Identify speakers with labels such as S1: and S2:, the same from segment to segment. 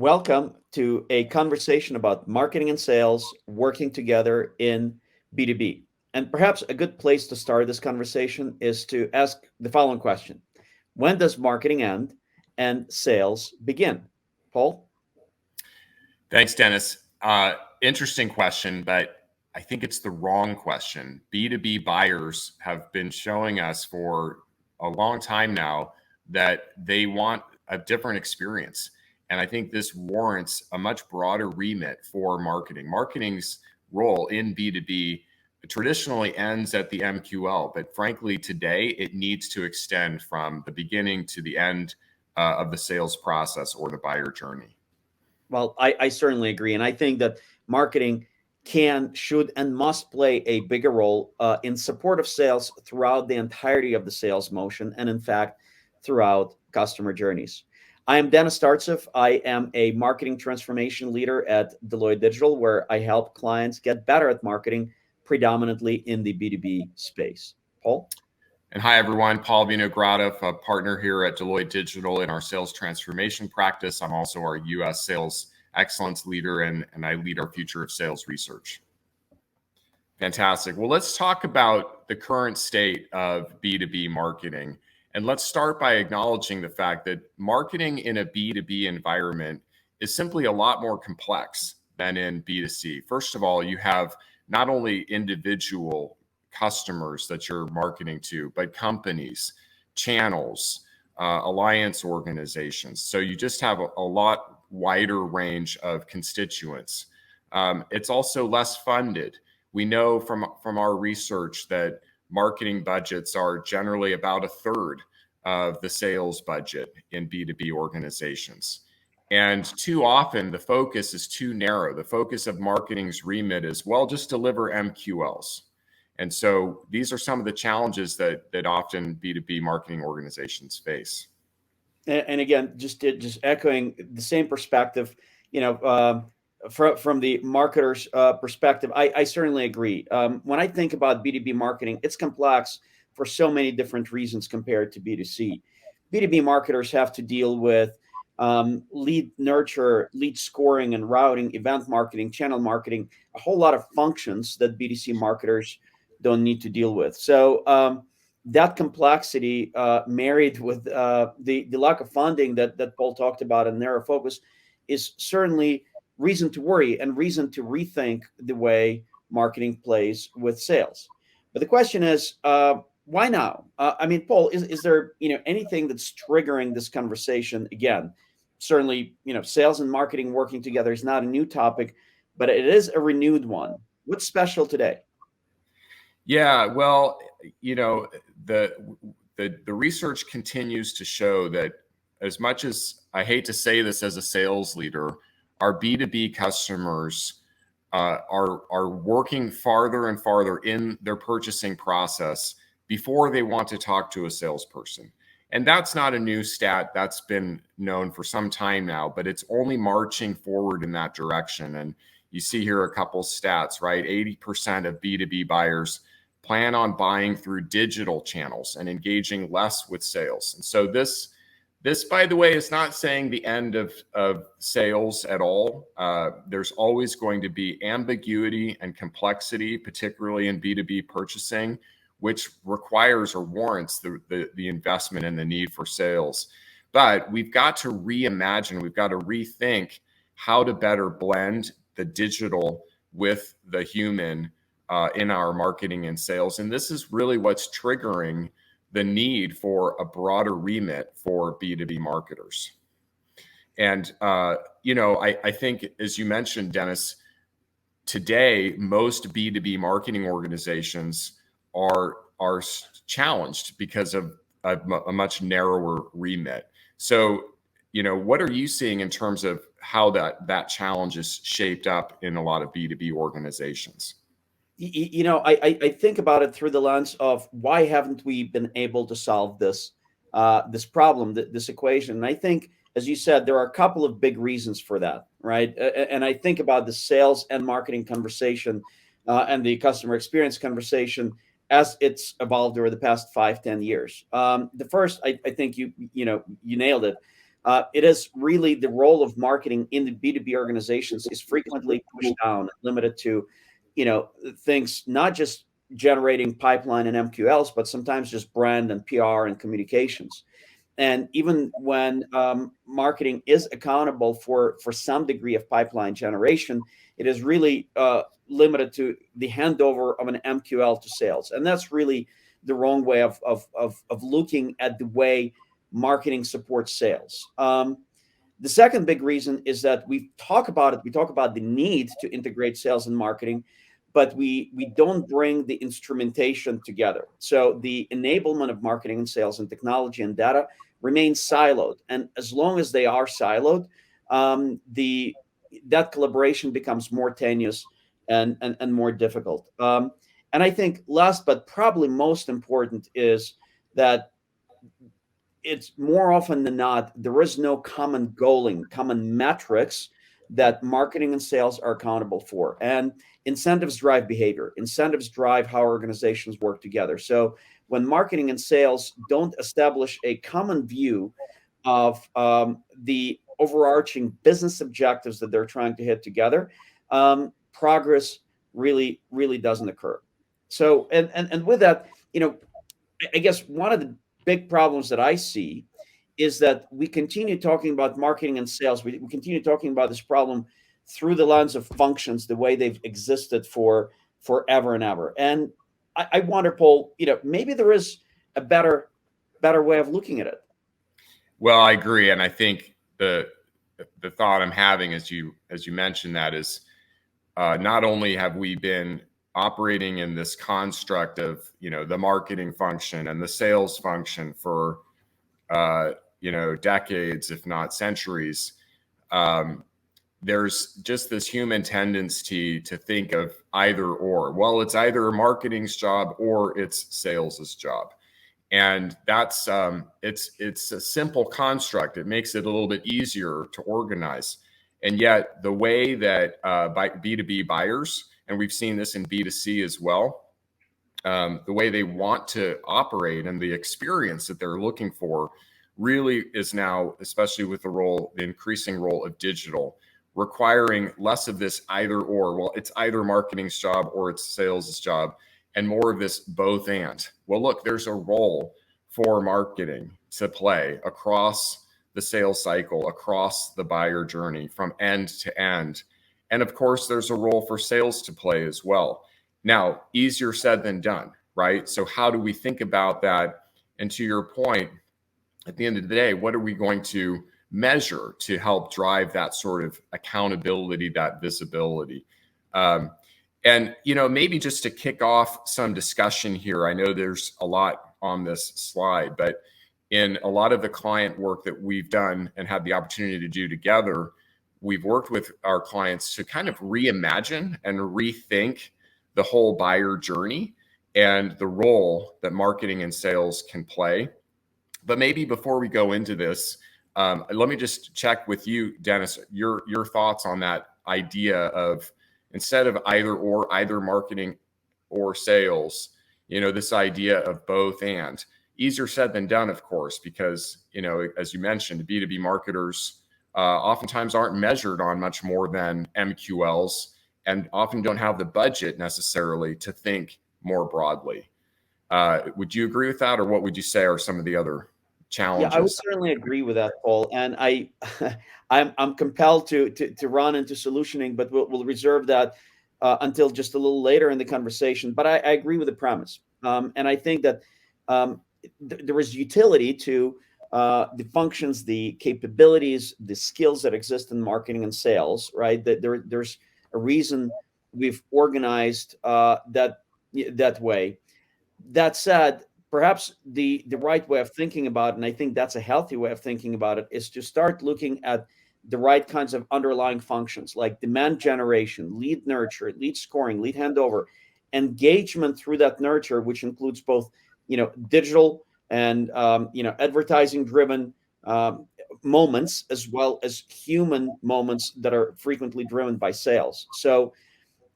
S1: Welcome to a conversation about marketing and sales working together in B2B. And perhaps a good place to start this conversation is to ask the following question: when does marketing end and sales begin? Paul?
S2: Thanks, Dennis. Interesting question, but I think it's the wrong question. B2B buyers have been showing us for a long time now that they want a different experience. And I think this warrants a much broader remit for marketing. Marketing's role in B2B traditionally ends at the MQL, but frankly, today it needs to extend from the beginning to the end of the sales process or the buyer journey.
S1: Well, I certainly agree. And I think that marketing can, should, and must play a bigger role in support of sales throughout the entirety of the sales motion and, in fact, throughout customer journeys. I am Dennis Startsev. I am a marketing transformation leader at Deloitte Digital, where I help clients get better at marketing, predominantly in the B2B space. Paul?
S2: And hi, everyone. Paul Vinogradov, a partner here at Deloitte Digital in our sales transformation practice. I'm also our U.S. sales excellence leader, and I lead our future of sales research. Fantastic. Well, let's talk about the current state of B2B marketing. And let's start by acknowledging the fact that marketing in a B2B environment is simply a lot more complex than in B2C. First of all, you have not only individual customers that you're marketing to, but companies, channels, alliance organizations. So you just have a lot wider range of constituents. It's also less funded. We know from our research that marketing budgets are generally about a third of the sales budget in B2B organizations. And too often the focus is too narrow. The focus of marketing's remit is, well, just deliver MQLs. And so these are some of the challenges that often B2B marketing organizations face.
S1: And again, just echoing the same perspective, from the marketer's perspective, I certainly agree. When I think about B2B marketing, it's complex for so many different reasons compared to B2C. B2B marketers have to deal with lead nurture, lead scoring and routing, event marketing, channel marketing, a whole lot of functions that B2C marketers don't need to deal with. So that complexity married with the lack of funding that Paul talked about and narrow focus is certainly reason to worry and reason to rethink the way marketing plays with sales. But the question is, why now? I mean, Paul, is there anything that's triggering this conversation again? Certainly, sales and marketing working together is not a new topic, but it is a renewed one. What's special today?
S2: Yeah, well, the research continues to show that, as much as I hate to say this as a sales leader, our B2B customers are working farther and farther in their purchasing process before they want to talk to a salesperson. And that's not a new stat. That's been known for some time now, but it's only marching forward in that direction. And you see here a couple stats, right? 80% of B2B buyers plan on buying through digital channels and engaging less with sales. And so this, by the way, is not saying the end of sales at all. There's always going to be ambiguity and complexity, particularly in B2B purchasing, which requires or warrants the investment and the need for sales. But we've got to reimagine, we've got to rethink how to better blend the digital with the human in our marketing and sales. And this is really what's triggering the need for a broader remit for B2B marketers. And, I think, as you mentioned, Dennis, today, most B2B marketing organizations are challenged because of a much narrower remit. So, what are you seeing in terms of how that challenge is shaped up in a lot of B2B organizations?
S1: I think about it through the lens of why haven't we been able to solve this problem, this equation? And I think, as you said, there are a couple of big reasons for that, right? And I think about the sales and marketing conversation and the customer experience conversation as it's evolved over the past 5-10 years. The first, I think you nailed it. It is really the role of marketing in the B2B organizations is frequently pushed down, limited to, things not just generating pipeline and MQLs, but sometimes just brand and PR and communications. And even when marketing is accountable for some degree of pipeline generation, it is really limited to the handover of an MQL to sales, and that's really the wrong way of looking at the way marketing supports sales. The second big reason is that we talk about it. We talk about the need to integrate sales and marketing, but we don't bring the instrumentation together. So the enablement of marketing and sales and technology and data remain siloed, and as long as they are siloed, the that collaboration becomes more tenuous and more difficult. And I think last but probably most important is that it's more often than not, there is no common goaling, common metrics that marketing and sales are accountable for. And incentives drive behavior, incentives drive how organizations work together. So when marketing and sales don't establish a common view of the overarching business objectives that they're trying to hit together, progress really doesn't occur. So, and with that, I guess one of the big problems that I see is that we continue talking about marketing and sales. We continue talking about this problem through the lens of functions, the way they've existed for forever and ever. And I wonder, Paul, maybe there is a better way of looking at it.
S2: Well, I agree, and I think the thought I'm having as you mentioned that is not only have we been operating in this construct of the marketing function and the sales function for decades, if not centuries. There's just this human tendency to think of either or. Well, it's either marketing's job or it's sales's job, and that's it's a simple construct. It makes it a little bit easier to organize, and yet the way that B2B buyers, and we've seen this in B2C as well, the way they want to operate and the experience that they're looking for really is now, especially with the increasing role of digital, requiring less of this either or. Well, it's either marketing's job or it's sales's job, and more of this both and. Well, look, there's a role for marketing to play across the sales cycle, across the buyer journey from end to end. And of course, there's a role for sales to play as well. Now, easier said than done, right? So how do we think about that? And to your point, at the end of the day, what are we going to measure to help drive that sort of accountability, that visibility? And, maybe just to kick off some discussion here, I know there's a lot on this slide, but in a lot of the client work that we've done and had the opportunity to do together, we've worked with our clients to kind of reimagine and rethink the whole buyer journey and the role that marketing and sales can play. But maybe before we go into this, let me just check with you, Dennis, your thoughts on that idea of instead of either marketing or sales, this idea of both and. Easier said than done, of course, because, as you mentioned, B2B marketers oftentimes aren't measured on much more than MQLs and often don't have the budget necessarily to think more broadly. Would you agree with that, or what would you say are some of the other challenges?
S1: Yeah, I would certainly agree with that, Paul. And I'm compelled to run into solutioning, but we'll reserve that until just a little later in the conversation. But I agree with the premise, and I think that there is utility to the functions, the capabilities, the skills that exist in marketing and sales. Right? That there's a reason we've organized that way. That said, perhaps the right way of thinking about it, and I think that's a healthy way of thinking about it, is to start looking at the right kinds of underlying functions like demand generation, lead nurture, lead scoring, lead handover, engagement through that nurture, which includes both digital and advertising driven moments, as well as human moments that are frequently driven by sales. So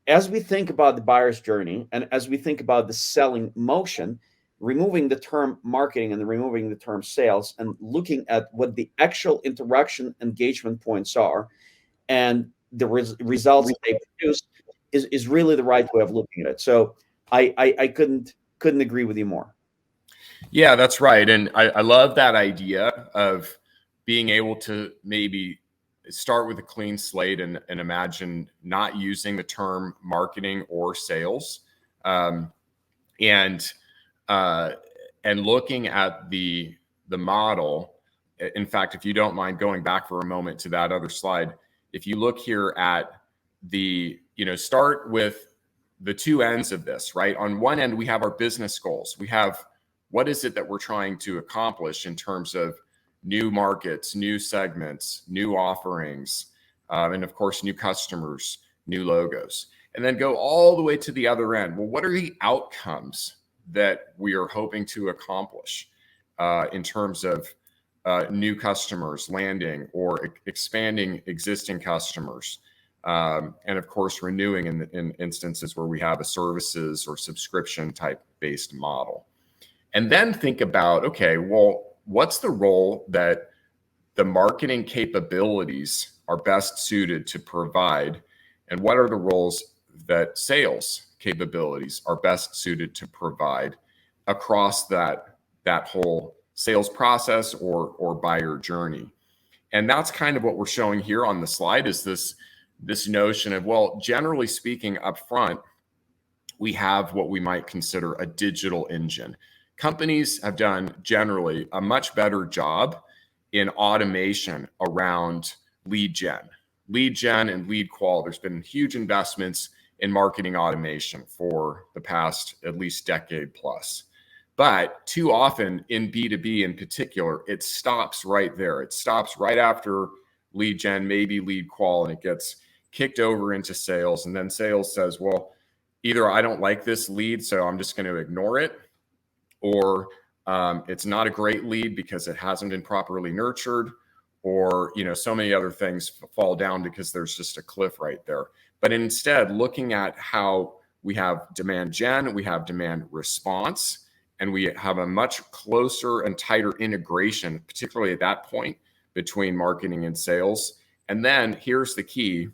S1: as we think about the buyer's journey and as we think about the selling motion, removing the term marketing and removing the term sales and looking at what the actual interaction engagement points are and the results they produce is really the right way of looking at it. So I couldn't agree with you more.
S2: Yeah, that's right. And I love that idea of being able to maybe start with a clean slate and imagine not using the term marketing or sales, um, and looking at the model. In fact, if you don't mind going back for a moment to that other slide, if you look here at the, start with the two ends of this, right? On one end, we have our business goals. We have what is it that we're trying to accomplish in terms of new markets, new segments, new offerings, and of course, new customers, new logos. And then go all the way to the other end. Well, what are the outcomes that we are hoping to accomplish in terms of new customers landing or expanding existing customers? And of course, renewing in instances where we have a services or subscription type based model. And then think about, okay, well, what's the role that the marketing capabilities are best suited to provide? And what are the roles that sales capabilities are best suited to provide across that whole sales process or buyer journey? And that's kind of what we're showing here on the slide is this notion of, well, generally speaking, up front, we have what we might consider a digital engine. Companies have done generally a much better job in automation around lead gen and lead qual. There's been huge investments in marketing automation for the past at least decade plus. But too often in B2B in particular, it stops right there. It stops right after lead gen, maybe lead qual, and it gets kicked over into sales. And then sales says, well, either I don't like this lead, so I'm just going to ignore it, or it's not a great lead because it hasn't been properly nurtured, or so many other things fall down because there's just a cliff right there. But instead, looking at how we have demand gen, we have demand response, and we have a much closer and tighter integration, particularly at that point, between marketing and sales. And then here's the key: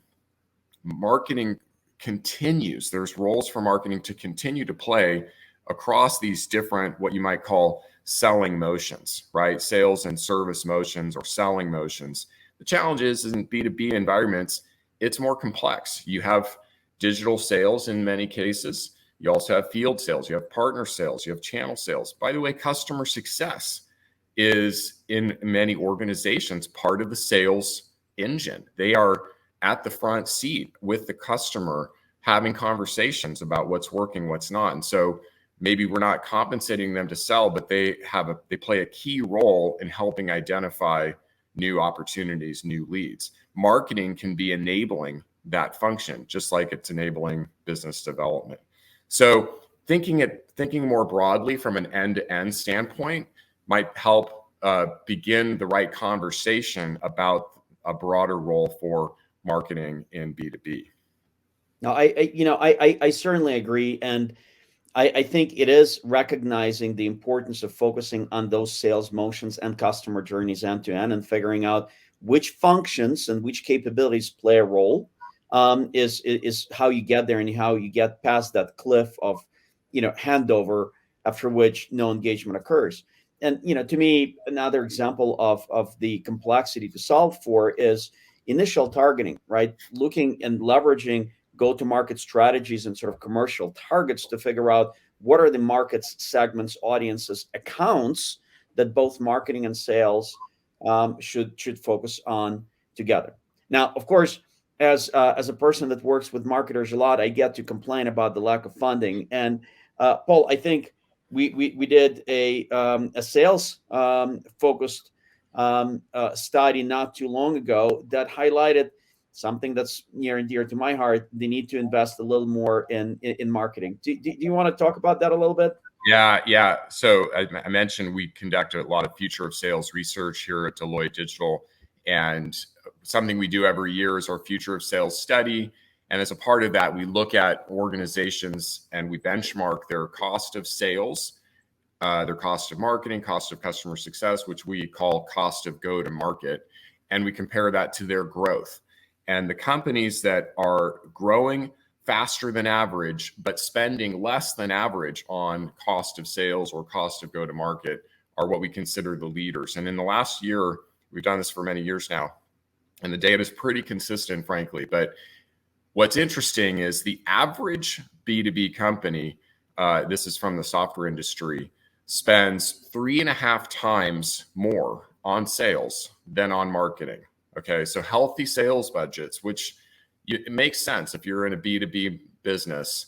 S2: marketing continues. There's roles for marketing to continue to play across these different, what you might call selling motions, right? Sales and service motions or selling motions. The challenge is in B2B environments, it's more complex. You have digital sales in many cases. You also have field sales, you have partner sales, you have channel sales. By the way, customer success is in many organizations part of the sales engine. They are at the front seat with the customer, having conversations about what's working, what's not. And so maybe we're not compensating them to sell, but they play a key role in helping identify new opportunities, new leads. Marketing can be enabling that function, just like it's enabling business development. So thinking more broadly from an end-to-end standpoint might help begin the right conversation about a broader role for marketing in B2B.
S1: No, I certainly agree, and I think it is recognizing the importance of focusing on those sales motions and customer journeys end to end, and figuring out which functions and which capabilities play a role is how you get there and how you get past that cliff of handover after which no engagement occurs. And to me, another example of the complexity to solve for is initial targeting, right? Looking and leveraging go-to-market strategies and sort of commercial targets to figure out what are the markets, segments, audiences, accounts that both marketing and sales should focus on together. Now, of course, as a person that works with marketers a lot, I get to complain about the lack of funding. And Paul, I think we did a sales focused study not too long ago that highlighted something that's near and dear to my heart: the need to invest a little more in marketing. Do you want to talk about that a little bit?
S2: Yeah. So I mentioned we conduct a lot of future of sales research here at Deloitte Digital, and something we do every year is our future of sales study. And as a part of that, we look at organizations and we benchmark their cost of sales their cost of marketing, cost of customer success, which we call cost of go to market, and we compare that to their growth. And the companies that are growing faster than average, but spending less than average on cost of sales or cost of go to market are what we consider the leaders. And in the last year, we've done this for many years now, and the data is pretty consistent, frankly. But what's interesting is the average B2B company, this is from the software industry, spends 3.5 times more on sales than on marketing. Okay, so healthy sales budgets, which it makes sense if you're in a B2B business.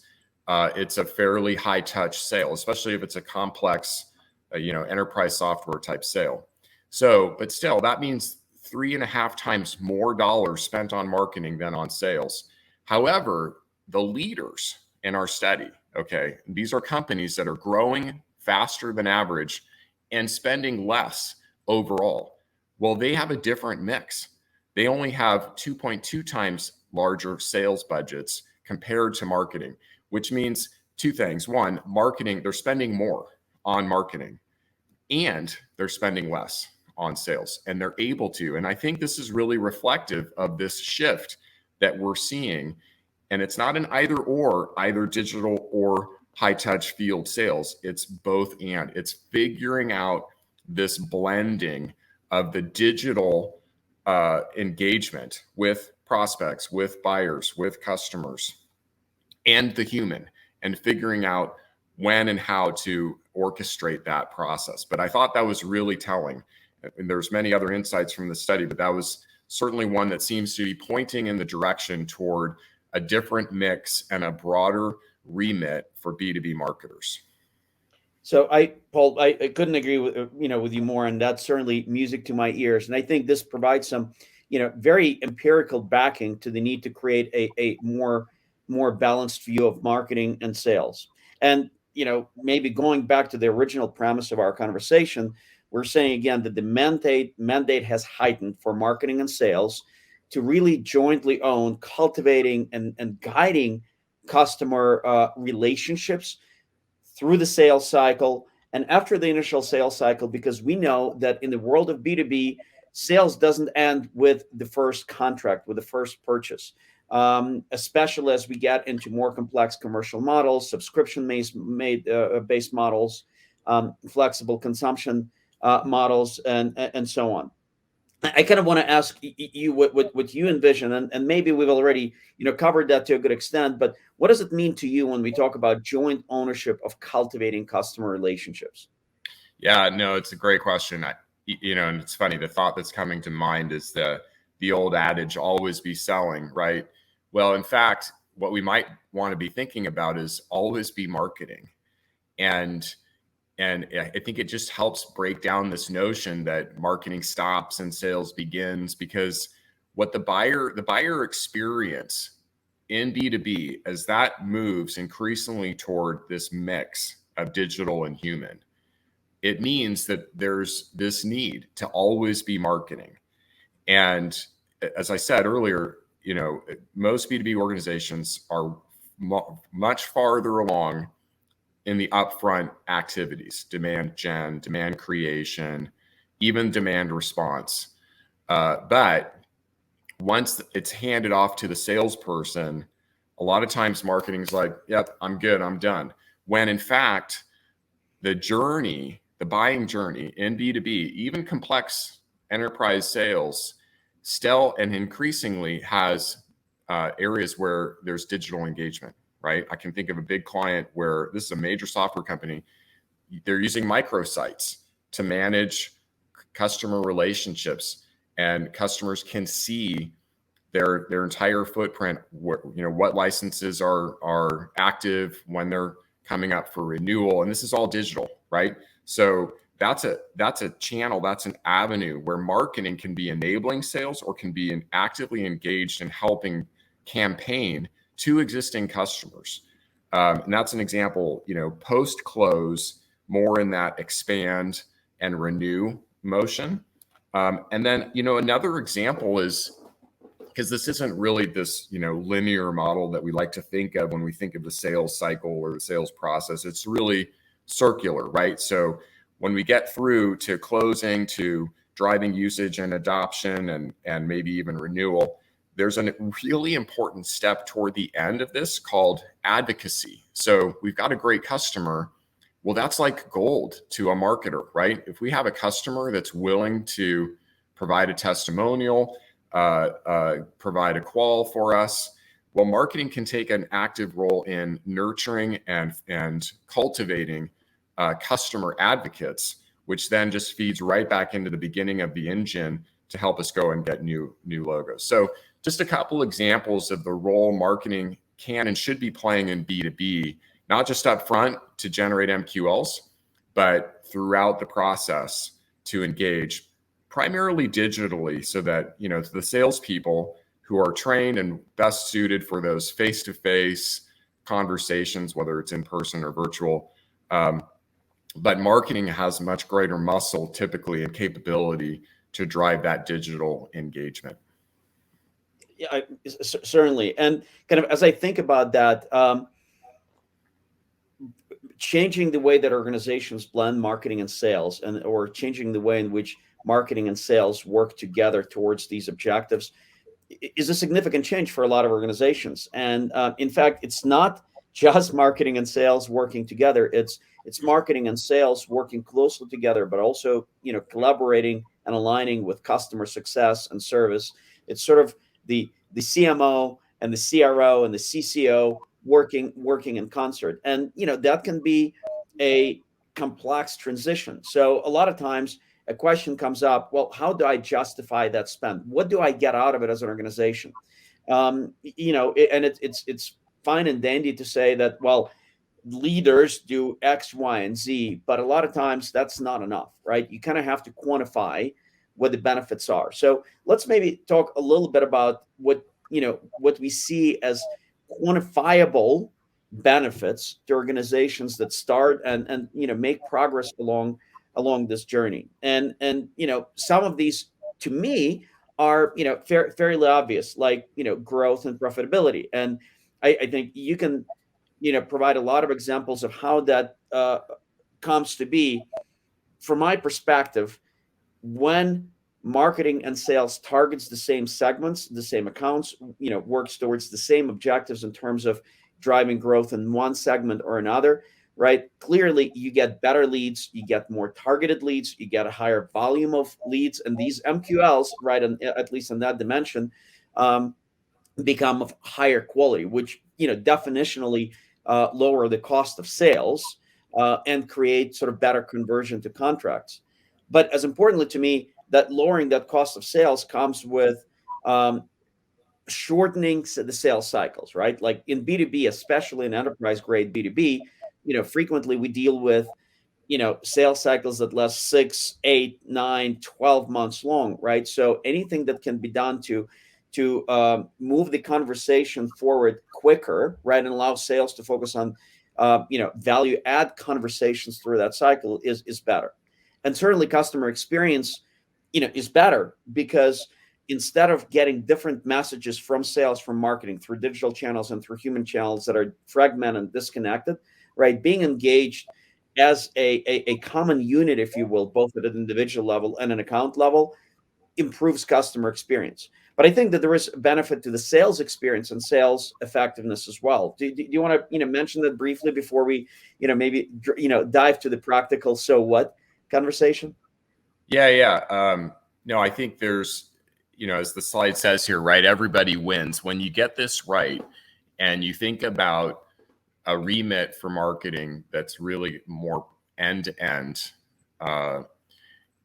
S2: It's a fairly high touch sale, especially if it's a complex, enterprise software type sale. So, but still, that means 3.5 times more dollars spent on marketing than on sales. However, the leaders in our study, okay, these are companies that are growing faster than average and spending less overall. Well, they have a different mix. They only have 2.2 times larger sales budgets compared to marketing, which means two things. One, marketing, they're spending more on marketing and they're spending less on sales, and they're able to. And I think this is really reflective of this shift that we're seeing. And it's not an either digital or high touch field sales. It's both and. It's figuring out this blending of the digital engagement with prospects, with buyers, with customers, and the human, and figuring out when and how to orchestrate that process. But I thought that was really telling. And there's many other insights from the study, but that was certainly one that seems to be pointing in the direction toward a different mix and a broader remit for B2B marketers.
S1: So Paul, I couldn't agree with you more, and that's certainly music to my ears. And I think this provides some, very empirical backing to the need to create a more balanced view of marketing and sales. And maybe going back to the original premise of our conversation, we're saying again that the mandate has heightened for marketing and sales to really jointly own, cultivating, and guiding customer relationships through the sales cycle and after the initial sales cycle, because we know that in the world of B2B, sales doesn't end with the first contract, with the first purchase, especially as we get into more complex commercial models, subscription-based models, flexible consumption models, and so on. I kind of want to ask you what you envision, and maybe we've already covered that to a good extent, but what does it mean to you when we talk about joint ownership of cultivating customer relationships?
S2: Yeah, no, it's a great question. And it's funny, the thought that's coming to mind is the old adage, always be selling, right? Well, in fact, what we might want to be thinking about is always be marketing. And I think it just helps break down this notion that marketing stops and sales begins, because what the buyer experience in B2B, as that moves increasingly toward this mix of digital and human, it means that there's this need to always be marketing. And as I said earlier, most B2B organizations are much farther along in the upfront activities, demand gen, demand creation, even demand response. But once it's handed off to the salesperson, a lot of times marketing's like, yep, I'm good, I'm done. When in fact, the buying journey in B2B, even complex enterprise sales, still and increasingly has areas where there's digital engagement. Right? I can think of a big client where this is a major software company. They're using microsites to manage customer relationships, and customers can see their entire footprint. What licenses are active, when they're coming up for renewal, and this is all digital, right? So that's a channel, that's an avenue where marketing can be enabling sales or can be actively engaged in helping campaign to existing customers. And that's an example, post-close, more in that expand and renew motion. And then, another example is, because this isn't really this, linear model that we like to think of when we think of the sales cycle or the sales process. It's really circular, right? So when we get through to closing, to driving usage and adoption, and maybe even renewal, there's a really important step toward the end of this called advocacy. So we've got a great customer. Well, that's like gold to a marketer, right? If we have a customer that's willing to provide a testimonial, provide a qual for us, well, marketing can take an active role in nurturing and cultivating customer advocates, which then just feeds right back into the beginning of the engine to help us go and get new logos. So just a couple examples of the role marketing can and should be playing in B2B, not just up front to generate MQLs, but throughout the process to engage primarily digitally, so that, you know, the salespeople who are trained and best suited for those face-to-face conversations, whether it's in person or virtual. But marketing has much greater muscle typically and capability to drive that digital engagement.
S1: Yeah, certainly. And kind of as I think about that, changing the way that organizations blend marketing and sales, and or changing the way in which marketing and sales work together towards these objectives is a significant change for a lot of organizations. And in fact, it's not just marketing and sales working together. It's marketing and sales working closely together, but also, you know, collaborating and aligning with customer success and service. It's sort of the CMO and the CRO and the CCO working in concert. And, you know, that can be a complex transition. So a lot of times a question comes up, well, how do I justify that spend? What do I get out of it as an organization? You know, and it's fine and dandy to say that, well, leaders do X, Y, and Z, but a lot of times that's not enough, right? You kind of have to quantify what the benefits are. So let's maybe talk a little bit about what, you know, what we see as quantifiable benefits to organizations that start and you know, make progress along this journey. And you know, some of these to me are, you know, fairly obvious, like, you know, growth and profitability. And I think you can, you know, provide a lot of examples of how that comes to be. From my perspective, when marketing and sales targets the same segments, the same accounts, you know, works towards the same objectives in terms of driving growth in one segment or another, right? Clearly, you get better leads, you get more targeted leads, you get a higher volume of leads, and these MQLs, right, and at least in that dimension, become of higher quality, which, you know, definitionally lower the cost of sales and create sort of better conversion to contracts. But as importantly to me, that lowering that cost of sales comes with shortening the sales cycles, right? Like in B2B, especially in enterprise grade B2B, you know, frequently we deal with, you know, sales cycles that last 6, 8, 9, 12 months long, right? So anything that can be done to move the conversation forward quicker, right, and allow sales to focus on you know, value add conversations through that cycle is better. And certainly customer experience, you know, is better because instead of getting different messages from sales, from marketing, through digital channels and through human channels that are fragmented and disconnected, right, being engaged as a common unit, if you will, both at an individual level and an account level, improves customer experience. But I think that there is a benefit to the sales experience and sales effectiveness as well. Do you want to, you know, mention that briefly before we, you know, maybe, you know, dive to the practical so what conversation?
S2: Yeah. No, I think there's, you know, as the slide says here, right, everybody wins. When you get this right and you think about a remit for marketing that's really more end to end,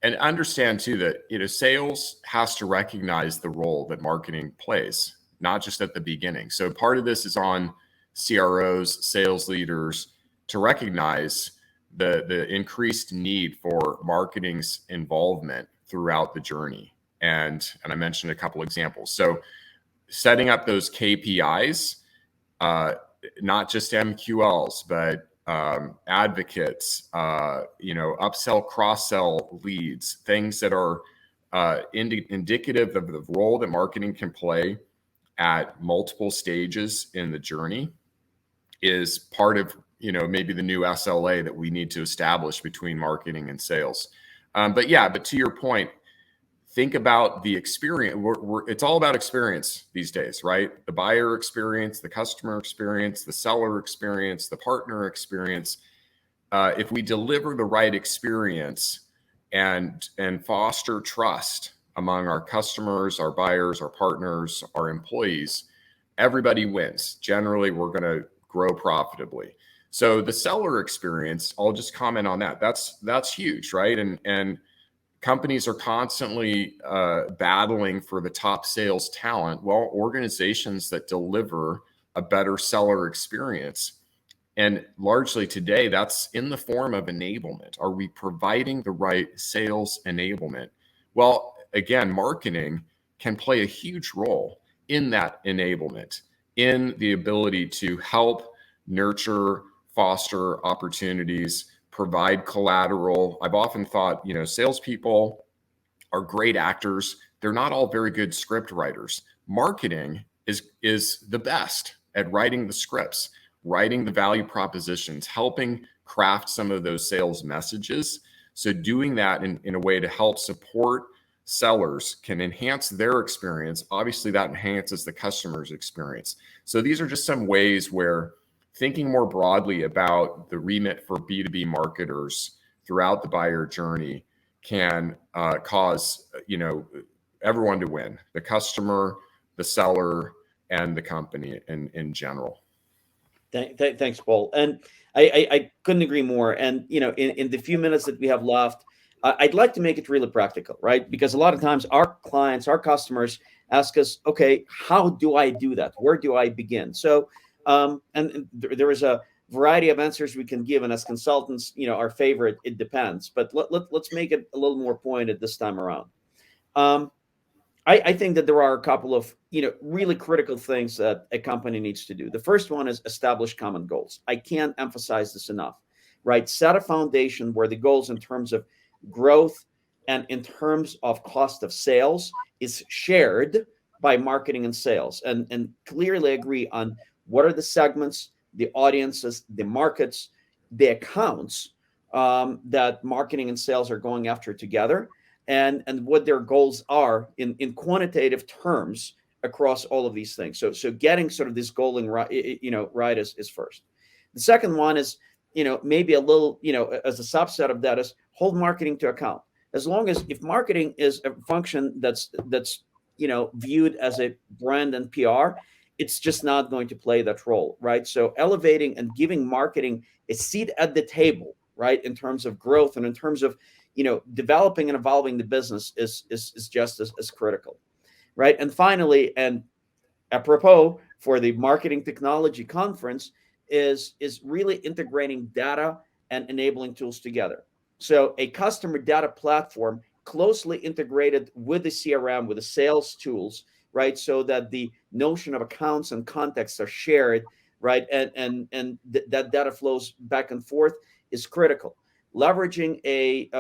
S2: and understand too that, you know, sales has to recognize the role that marketing plays, not just at the beginning. So part of this is on CROs, sales leaders, to recognize the increased need for marketing's involvement throughout the journey. And I mentioned a couple examples. So setting up those KPIs, not just MQLs, but advocates, you know, upsell, cross-sell leads, things that are indicative of the role that marketing can play at multiple stages in the journey, is part of maybe the new SLA that we need to establish between marketing and sales. But to your point, think about the experience. It's all about experience these days, right? The buyer experience, the customer experience, the seller experience, the partner experience. If we deliver the right experience and foster trust among our customers, our buyers, our partners, our employees, everybody wins. Generally, we're going to grow profitably. So the seller experience, I'll just comment on that. That's huge, right? And companies are constantly battling for the top sales talent. Well, organizations that deliver a better seller experience, and largely today, that's in the form of enablement. Are we providing the right sales enablement? Well, again, marketing can play a huge role in that enablement, in the ability to help nurture, foster opportunities, provide collateral. I've often thought, salespeople are great actors. They're not all very good script writers. Marketing is the best at writing the scripts, writing the value propositions, helping craft some of those sales messages. So doing that in a way to help support sellers can enhance their experience. Obviously, that enhances the customer's experience. So these are just some ways where thinking more broadly about the remit for B2B marketers throughout the buyer journey can cause everyone to win: the customer, the seller, and the company in general.
S1: Thanks, Paul. And I couldn't agree more. And in the few minutes that we have left, I'd like to make it really practical, right? Because a lot of times our clients, our customers ask us, okay, how do I do that? Where do I begin? So, and there is a variety of answers we can give. And as consultants, our favorite, it depends. But let's make it a little more pointed this time around. I think that there are a couple of really critical things that a company needs to do. The first one is establish common goals. I can't emphasize this enough, right? Set a foundation where the goals in terms of growth and in terms of cost of sales is shared by marketing and sales, and clearly agree on what are the segments, the audiences, the markets, the accounts that marketing and sales are going after together, and what their goals are in quantitative terms across all of these things. So getting sort of this goal right is first. The second one is, maybe a little, as a subset of that, is hold marketing to account. As long as if marketing is a function that's viewed as a brand and PR, it's just not going to play that role, right? So elevating and giving marketing a seat at the table, right, in terms of growth and in terms of developing and evolving the business is just as critical, right? And finally, and apropos for the marketing technology conference, is really integrating data and enabling tools together. So a customer data platform closely integrated with the CRM, with the sales tools, right? So that the notion of accounts and contexts are shared, right? And that data flows back and forth is critical. Leveraging a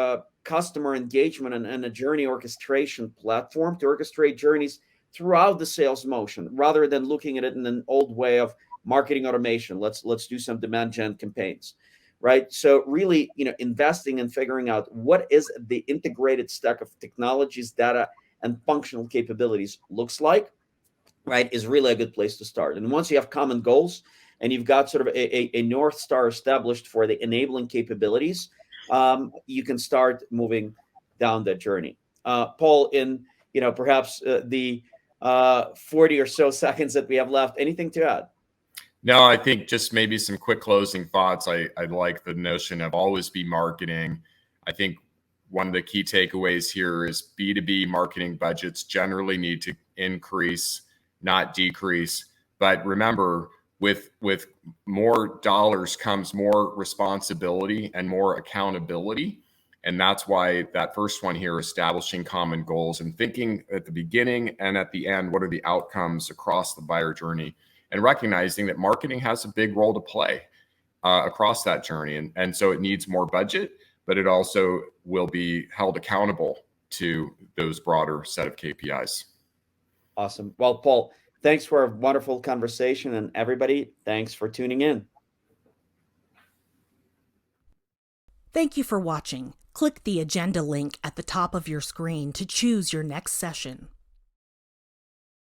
S1: customer engagement and a journey orchestration platform to orchestrate journeys throughout the sales motion, rather than looking at it in an old way of marketing automation. Let's do some demand gen campaigns, right? So really, investing and figuring out what is the integrated stack of technologies, data, and functional capabilities looks like, right, is really a good place to start. And once you have common goals and you've got sort of a North Star established for the enabling capabilities, you can start moving down that journey. Paul, in perhaps the 40 or so seconds that we have left, anything to add?
S2: No, I think just maybe some quick closing thoughts. I like the notion of always be marketing. I think one of the key takeaways here is B2B marketing budgets generally need to increase, not decrease. But remember, with more dollars comes more responsibility and more accountability. And that's why that first one here, establishing common goals and thinking at the beginning and at the end, what are the outcomes across the buyer journey, and recognizing that marketing has a big role to play across that journey. And so it needs more budget, but it also will be held accountable to those broader set of KPIs.
S1: Awesome. Well, Paul, thanks for a wonderful conversation. And everybody, thanks for tuning in.
S3: Thank you for watching. Click the agenda link at the top of your screen to choose your next session.